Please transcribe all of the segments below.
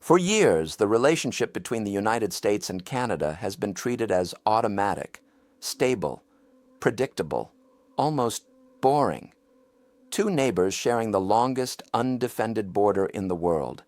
For years, the relationship between the United States and Canada has been treated as automatic, stable, predictable, almost boring. Two neighbors sharing the longest undefended border in the world,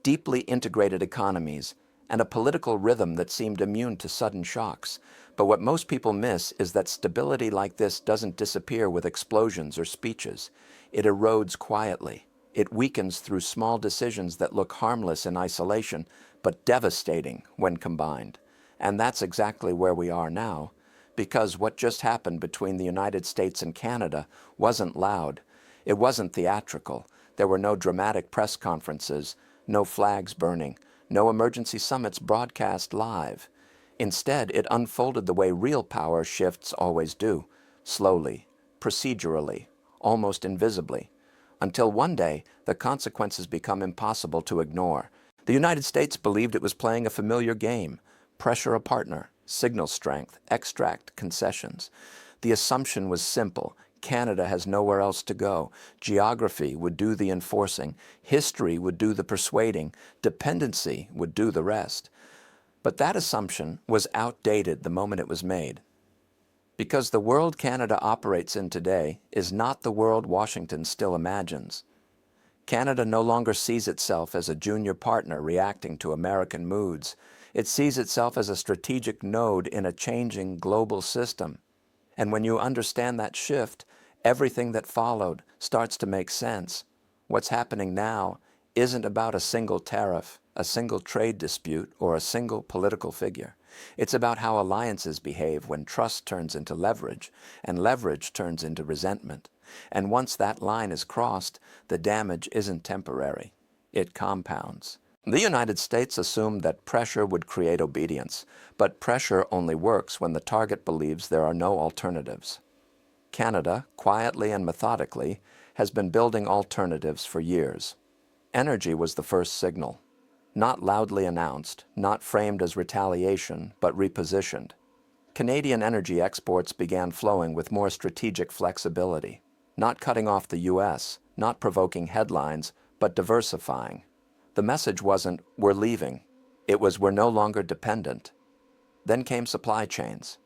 deeply integrated economies, and a political rhythm that seemed immune to sudden shocks. But what most people miss is that stability like this doesn't disappear with explosions or speeches. It erodes quietly. It weakens through small decisions that look harmless in isolation, but devastating when combined. And that's exactly where we are now, because what just happened between the United States and Canada wasn't loud. It wasn't theatrical. There were no dramatic press conferences, no flags burning, no emergency summits broadcast live. Instead, it unfolded the way real power shifts always do, slowly, procedurally, almost invisibly, until one day the consequences become impossible to ignore. The United States believed it was playing a familiar game: pressure a partner, signal strength, extract concessions. The assumption was simple: Canada has nowhere else to go. Geography would do the enforcing, history would do the persuading, dependency would do the rest. But that assumption was outdated the moment it was made. Because the world Canada operates in today is not the world Washington still imagines. Canada no longer sees itself as a junior partner reacting to American moods. It sees itself as a strategic node in a changing global system. And when you understand that shift, everything that followed starts to make sense. What's happening now isn't about a single tariff, a single trade dispute, or a single political figure. It's about how alliances behave when trust turns into leverage, and leverage turns into resentment. And once that line is crossed, the damage isn't temporary. It compounds. The United States assumed that pressure would create obedience, but pressure only works when the target believes there are no alternatives. Canada, quietly and methodically, has been building alternatives for years. Energy was the first signal. Not loudly announced, not framed as retaliation, but repositioned. Canadian energy exports began flowing with more strategic flexibility, not cutting off the U.S., not provoking headlines, but diversifying. The message wasn't, "We're leaving." It was, "We're no longer dependent." Then came supply chains.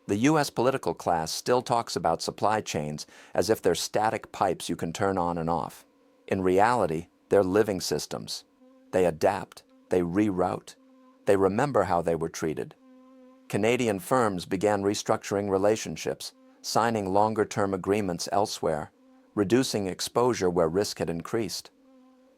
The U.S. political class still talks about supply chains as if they're static pipes you can turn on and off. In reality, they're living systems. They adapt, they reroute, they remember how they were treated. Canadian firms began restructuring relationships, signing longer-term agreements elsewhere, reducing exposure where risk had increased.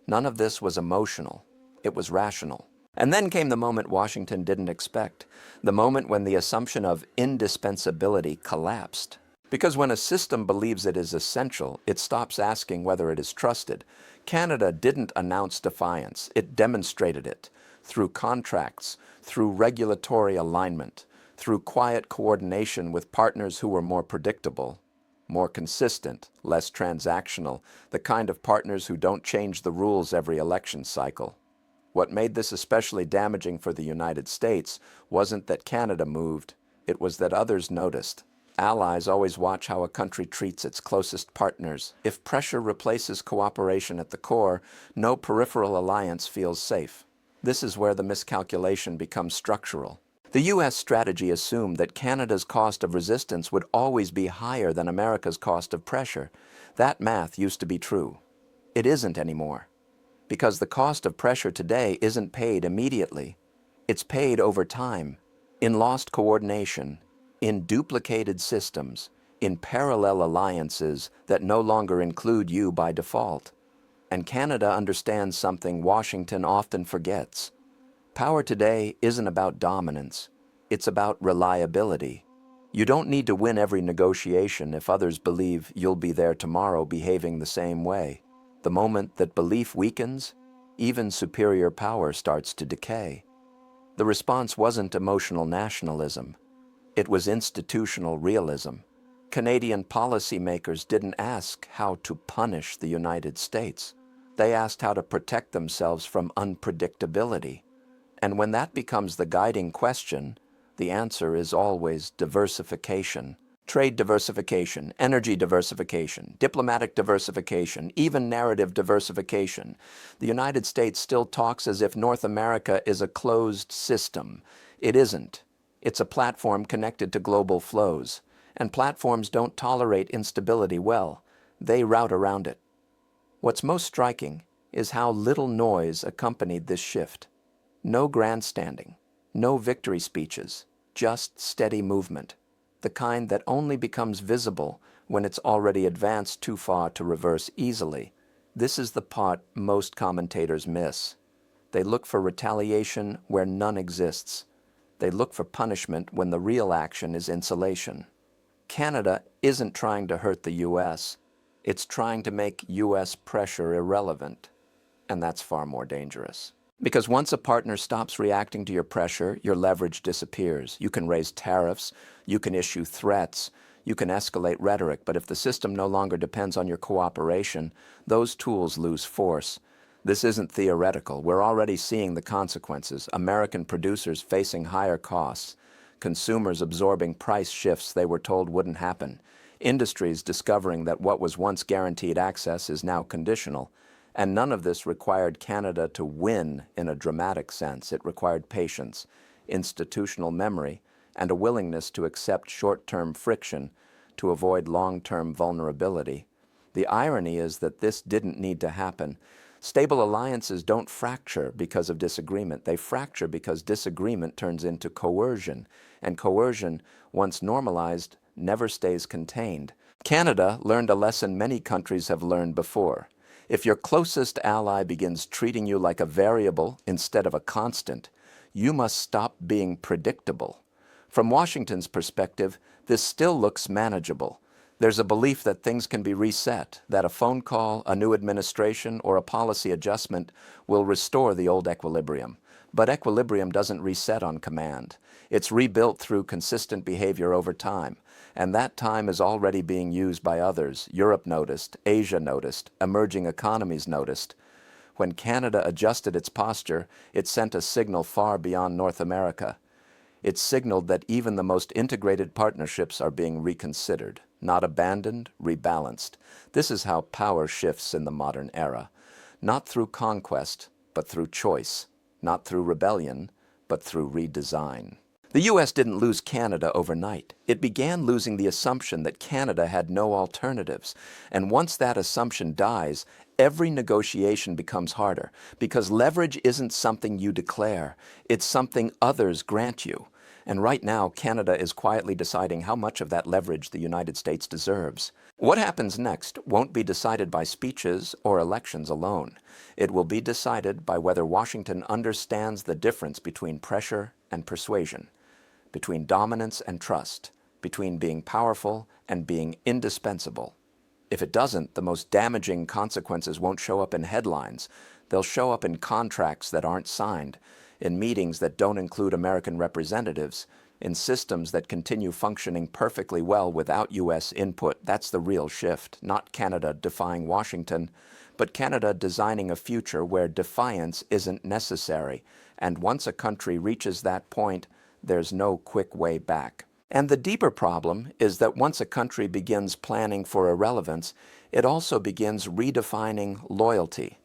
None of this was emotional. It was rational. And then came the moment Washington didn't expect, the moment when the assumption of indispensability collapsed. Because when a system believes it is essential, it stops asking whether it is trusted. Canada didn't announce defiance. It demonstrated it through contracts, through regulatory alignment, through quiet coordination with partners who were more predictable, more consistent, less transactional, the kind of partners who don't change the rules every election cycle. What made this especially damaging for the United States wasn't that Canada moved, it was that others noticed. Allies always watch how a country treats its closest partners. If pressure replaces cooperation at the core, no peripheral alliance feels safe. This is where the miscalculation becomes structural. The U.S. strategy assumed that Canada's cost of resistance would always be higher than America's cost of pressure. That math used to be true. It isn't anymore. Because the cost of pressure today isn't paid immediately. It's paid over time, in lost coordination, in duplicated systems, in parallel alliances that no longer include you by default. And Canada understands something Washington often forgets. Power today isn't about dominance. It's about reliability. You don't need to win every negotiation if others believe you'll be there tomorrow behaving the same way. The moment that belief weakens, even superior power starts to decay. The response wasn't emotional nationalism. It was institutional realism. Canadian policymakers didn't ask how to punish the United States. They asked how to protect themselves from unpredictability. And when that becomes the guiding question, the answer is always diversification. Trade diversification, energy diversification, diplomatic diversification, even narrative diversification. The United States still talks as if North America is a closed system. It isn't. It's a platform connected to global flows. And platforms don't tolerate instability well. They route around it. What's most striking is how little noise accompanied this shift. No grandstanding, no victory speeches, just steady movement, the kind that only becomes visible when it's already advanced too far to reverse easily. This is the part most commentators miss. They look for retaliation where none exists. They look for punishment when the real action is insulation. Canada isn't trying to hurt the U.S. It's trying to make U.S. pressure irrelevant. And that's far more dangerous. Because once a partner stops reacting to your pressure, your leverage disappears. You can raise tariffs, you can issue threats, you can escalate rhetoric, but if the system no longer depends on your cooperation, those tools lose force. This isn't theoretical. We're already seeing the consequences. American producers facing higher costs, consumers absorbing price shifts they were told wouldn't happen, industries discovering that what was once guaranteed access is now conditional. And none of this required Canada to win in a dramatic sense. It required patience, institutional memory, and a willingness to accept short-term friction to avoid long-term vulnerability. The irony is that this didn't need to happen. Stable alliances don't fracture because of disagreement. They fracture because disagreement turns into coercion, and coercion, once normalized, never stays contained. Canada learned a lesson many countries have learned before. If your closest ally begins treating you like a variable instead of a constant, you must stop being predictable. From Washington's perspective, this still looks manageable. There's a belief that things can be reset, that a phone call, a new administration, or a policy adjustment will restore the old equilibrium. But equilibrium doesn't reset on command. It's rebuilt through consistent behavior over time. And that time is already being used by others. Europe noticed, Asia noticed, emerging economies noticed. When Canada adjusted its posture, it sent a signal far beyond North America. It signaled that even the most integrated partnerships are being reconsidered, not abandoned, rebalanced. This is how power shifts in the modern era. Not through conquest, but through choice. Not through rebellion, but through redesign. The U.S. didn't lose Canada overnight. It began losing the assumption that Canada had no alternatives. And once that assumption dies, every negotiation becomes harder, because leverage isn't something you declare. It's something others grant you. And right now, Canada is quietly deciding how much of that leverage the United States deserves. What happens next won't be decided by speeches or elections alone. It will be decided by whether Washington understands the difference between pressure and persuasion, between dominance and trust, between being powerful and being indispensable. If it doesn't, the most damaging consequences won't show up in headlines. They'll show up in contracts that aren't signed, in meetings that don't include American representatives, in systems that continue functioning perfectly well without U.S. input. That's the real shift, not Canada defying Washington, but Canada designing a future where defiance isn't necessary. And once a country reaches that point, there's no quick way back. And the deeper problem is that once a country begins planning for irrelevance, it also begins redefining loyalty.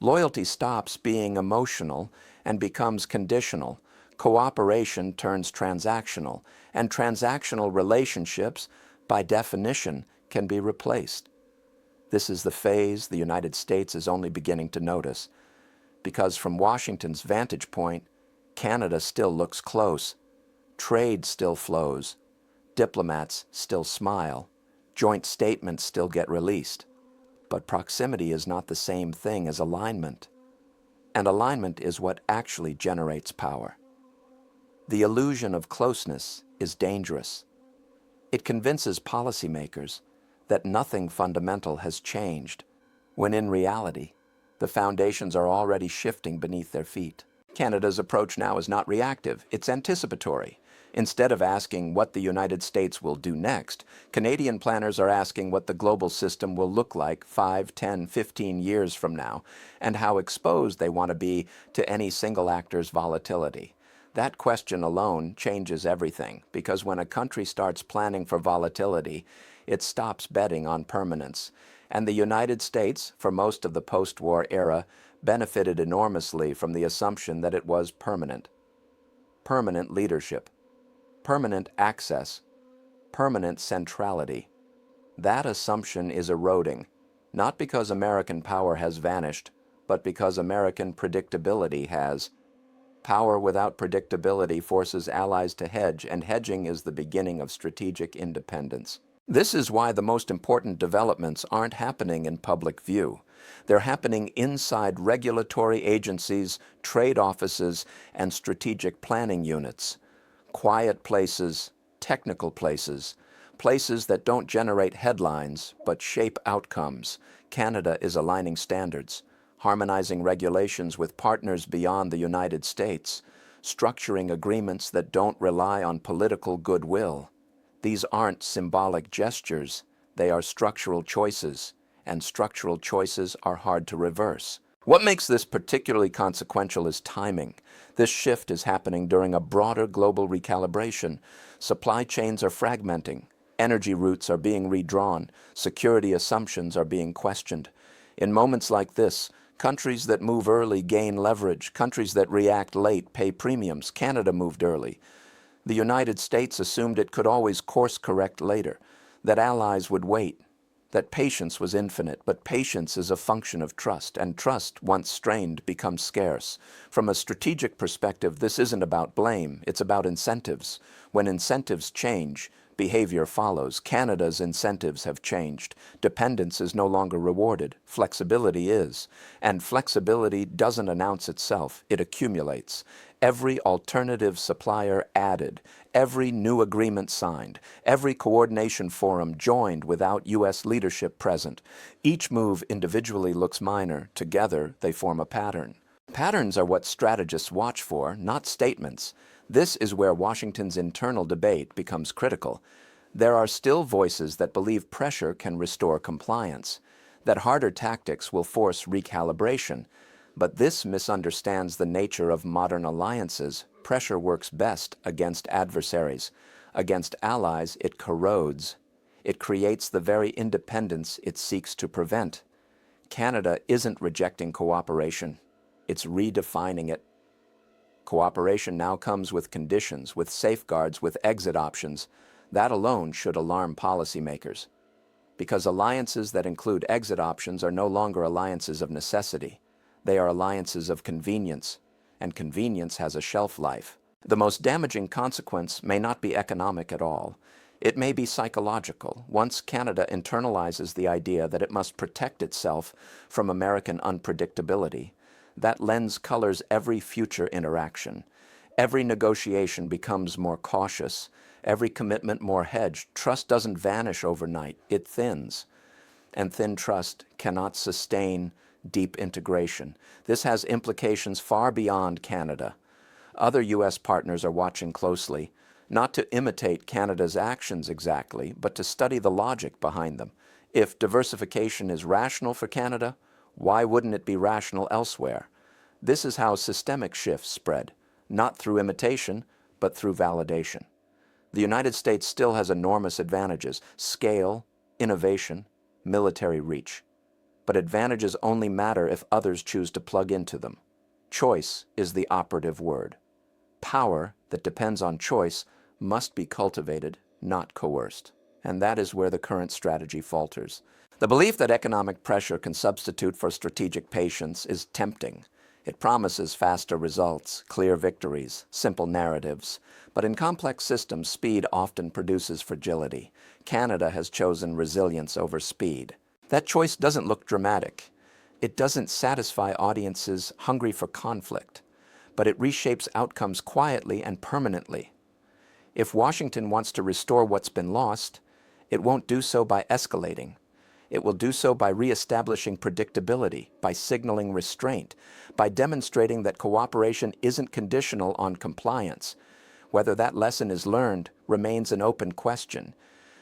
Loyalty stops being emotional and becomes conditional. Cooperation turns transactional, and transactional relationships, by definition, can be replaced. This is the phase the United States is only beginning to notice, because from Washington's vantage point, Canada still looks close. Trade still flows. Diplomats still smile. Joint statements still get released. But proximity is not the same thing as alignment. And alignment is what actually generates power. The illusion of closeness is dangerous. It convinces policymakers that nothing fundamental has changed, when in reality, the foundations are already shifting beneath their feet. Canada's approach now is not reactive, it's anticipatory. Instead of asking what the United States will do next, Canadian planners are asking what the global system will look like 5, 10, 15 years from now, and how exposed they want to be to any single actor's volatility. That question alone changes everything, because when a country starts planning for volatility, it stops betting on permanence. And the United States, for most of the post-war era, benefited enormously from the assumption that it was permanent. Permanent leadership, permanent access, permanent centrality. That assumption is eroding, not because American power has vanished, but because American predictability has. Power without predictability forces allies to hedge, and hedging is the beginning of strategic independence. This is why the most important developments aren't happening in public view. They're happening inside regulatory agencies, trade offices, and strategic planning units. Quiet places, technical places, places that don't generate headlines but shape outcomes. Canada is aligning standards, harmonizing regulations with partners beyond the United States, structuring agreements that don't rely on political goodwill. These aren't symbolic gestures, they are structural choices, and structural choices are hard to reverse. What makes this particularly consequential is timing. This shift is happening during a broader global recalibration. Supply chains are fragmenting, energy routes are being redrawn, security assumptions are being questioned. In moments like this, countries that move early gain leverage, countries that react late pay premiums. Canada moved early. The United States assumed it could always course correct later, that allies would wait, that patience was infinite, but patience is a function of trust, and trust, once strained, becomes scarce. From a strategic perspective, this isn't about blame, it's about incentives. When incentives change, behavior follows. Canada's incentives have changed. Dependence is no longer rewarded. Flexibility is. And flexibility doesn't announce itself, it accumulates. Every alternative supplier added, every new agreement signed, every coordination forum joined without U.S. leadership present. Each move individually looks minor. Together, they form a pattern. Patterns are what strategists watch for, not statements. This is where Washington's internal debate becomes critical. There are still voices that believe pressure can restore compliance, that harder tactics will force recalibration. But this misunderstands the nature of modern alliances. Pressure works best against adversaries. Against allies, it corrodes. It creates the very independence it seeks to prevent. Canada isn't rejecting cooperation. It's redefining it. Cooperation now comes with conditions, with safeguards, with exit options. That alone should alarm policymakers. Because alliances that include exit options are no longer alliances of necessity. They are alliances of convenience, and convenience has a shelf life. The most damaging consequence may not be economic at all. It may be psychological. Once Canada internalizes the idea that it must protect itself from American unpredictability, that lens colors every future interaction. Every negotiation becomes more cautious, every commitment more hedged. Trust doesn't vanish overnight, it thins. And thin trust cannot sustain deep integration. This has implications far beyond Canada. Other U.S. partners are watching closely, not to imitate Canada's actions exactly, but to study the logic behind them. If diversification is rational for Canada, why wouldn't it be rational elsewhere? This is how systemic shifts spread, not through imitation, but through validation. The United States still has enormous advantages: scale, innovation, military reach. But advantages only matter if others choose to plug into them. Choice is the operative word. Power that depends on choice must be cultivated, not coerced. And that is where the current strategy falters. The belief that economic pressure can substitute for strategic patience is tempting. It promises faster results, clear victories, simple narratives. But in complex systems, speed often produces fragility. Canada has chosen resilience over speed. That choice doesn't look dramatic. It doesn't satisfy audiences hungry for conflict, but it reshapes outcomes quietly and permanently. If Washington wants to restore what's been lost, it won't do so by escalating. It will do so by reestablishing predictability, by signaling restraint, by demonstrating that cooperation isn't conditional on compliance. Whether that lesson is learned remains an open question,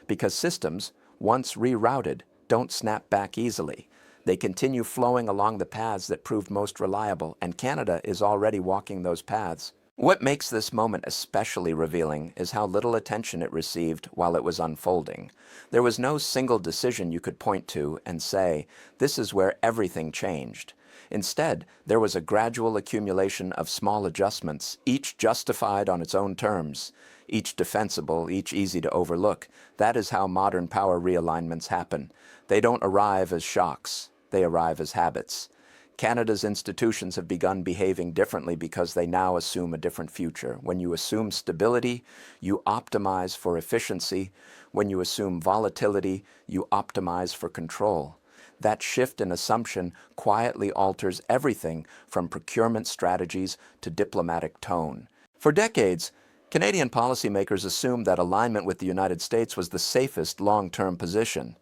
because systems, once rerouted, don't snap back easily. They continue flowing along the paths that proved most reliable, and Canada is already walking those paths. What makes this moment especially revealing is how little attention it received while it was unfolding. There was no single decision you could point to and say, this is where everything changed. Instead, there was a gradual accumulation of small adjustments, each justified on its own terms, each defensible, each easy to overlook. That is how modern power realignments happen. They don't arrive as shocks, they arrive as habits. Canada's institutions have begun behaving differently because they now assume a different future. When you assume stability, you optimize for efficiency. When you assume volatility, you optimize for control. That shift in assumption quietly alters everything from procurement strategies to diplomatic tone. For decades, Canadian policymakers assumed that alignment with the United States was the safest long-term position.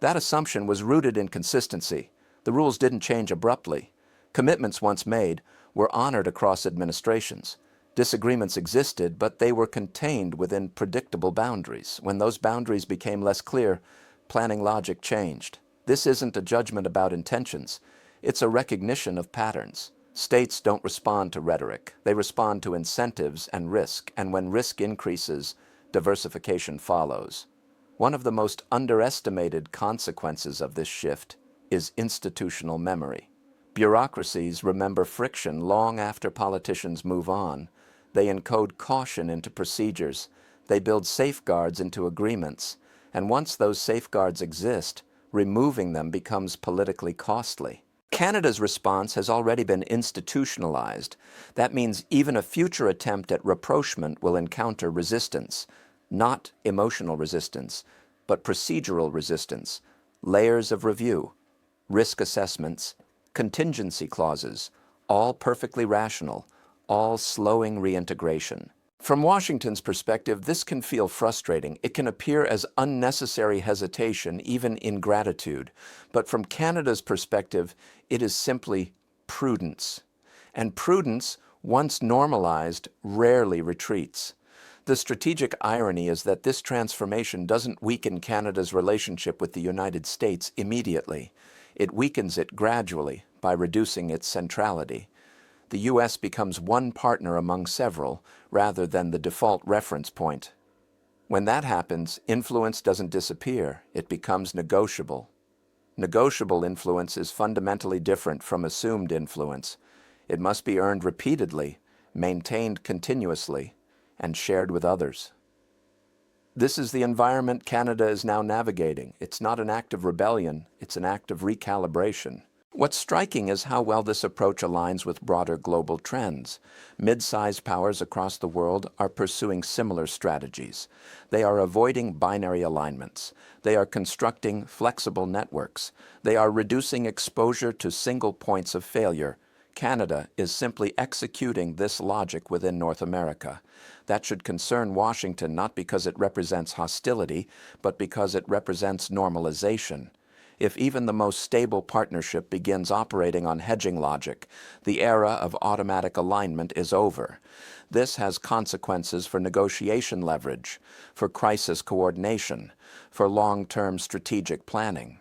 That assumption was rooted in consistency. The rules didn't change abruptly. Commitments once made were honored across administrations. Disagreements existed, but they were contained within predictable boundaries. When those boundaries became less clear, planning logic changed. This isn't a judgment about intentions. It's a recognition of patterns. States don't respond to rhetoric. They respond to incentives and risk, and when risk increases, diversification follows. One of the most underestimated consequences of this shift is institutional memory. Bureaucracies remember friction long after politicians move on. They encode caution into procedures. They build safeguards into agreements. And once those safeguards exist, removing them becomes politically costly. Canada's response has already been institutionalized. That means even a future attempt at rapprochement will encounter resistance. Not emotional resistance, but procedural resistance, layers of review, risk assessments, contingency clauses, all perfectly rational, all slowing reintegration. From Washington's perspective, this can feel frustrating. It can appear as unnecessary hesitation, even ingratitude. But from Canada's perspective, it is simply prudence. And prudence, once normalized, rarely retreats. The strategic irony is that this transformation doesn't weaken Canada's relationship with the United States immediately. It weakens it gradually by reducing its centrality. The U.S. becomes one partner among several, rather than the default reference point. When that happens, influence doesn't disappear, it becomes negotiable. Negotiable influence is fundamentally different from assumed influence. It must be earned repeatedly, maintained continuously, and shared with others. This is the environment Canada is now navigating. It's not an act of rebellion, it's an act of recalibration. What's striking is how well this approach aligns with broader global trends. Mid-sized powers across the world are pursuing similar strategies. They are avoiding binary alignments. They are constructing flexible networks. They are reducing exposure to single points of failure. Canada is simply executing this logic within North America. That should concern Washington not because it represents hostility, but because it represents normalization. If even the most stable partnership begins operating on hedging logic, the era of automatic alignment is over. This has consequences for negotiation leverage, for crisis coordination, for long-term strategic planning.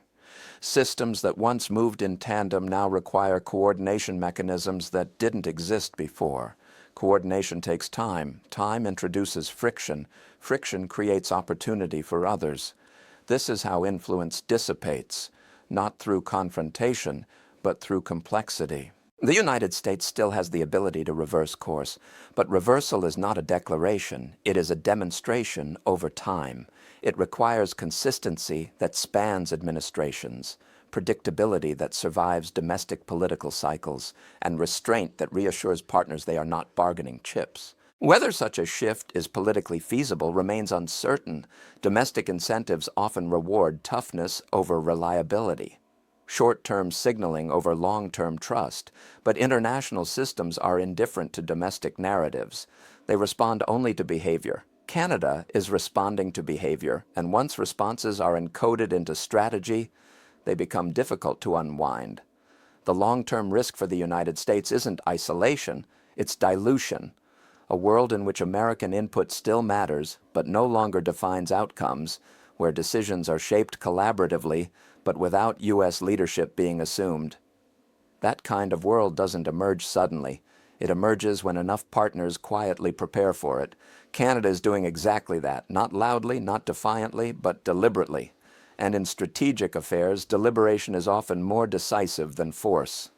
Systems that once moved in tandem now require coordination mechanisms that didn't exist before. Coordination takes time. Time introduces friction. Friction creates opportunity for others. This is how influence dissipates, not through confrontation, but through complexity. The United States still has the ability to reverse course, but reversal is not a declaration. It is a demonstration over time. It requires consistency that spans administrations, predictability that survives domestic political cycles, and restraint that reassures partners they are not bargaining chips. Whether such a shift is politically feasible remains uncertain. Domestic incentives often reward toughness over reliability, short-term signaling over long-term trust, but international systems are indifferent to domestic narratives. They respond only to behavior. Canada is responding to behavior, and once responses are encoded into strategy, they become difficult to unwind. The long-term risk for the United States isn't isolation, it's dilution. A world in which American input still matters, but no longer defines outcomes, where decisions are shaped collaboratively, but without U.S. leadership being assumed. That kind of world doesn't emerge suddenly. It emerges when enough partners quietly prepare for it. Canada is doing exactly that, not loudly, not defiantly, but deliberately. And in strategic affairs, deliberation is often more decisive than force.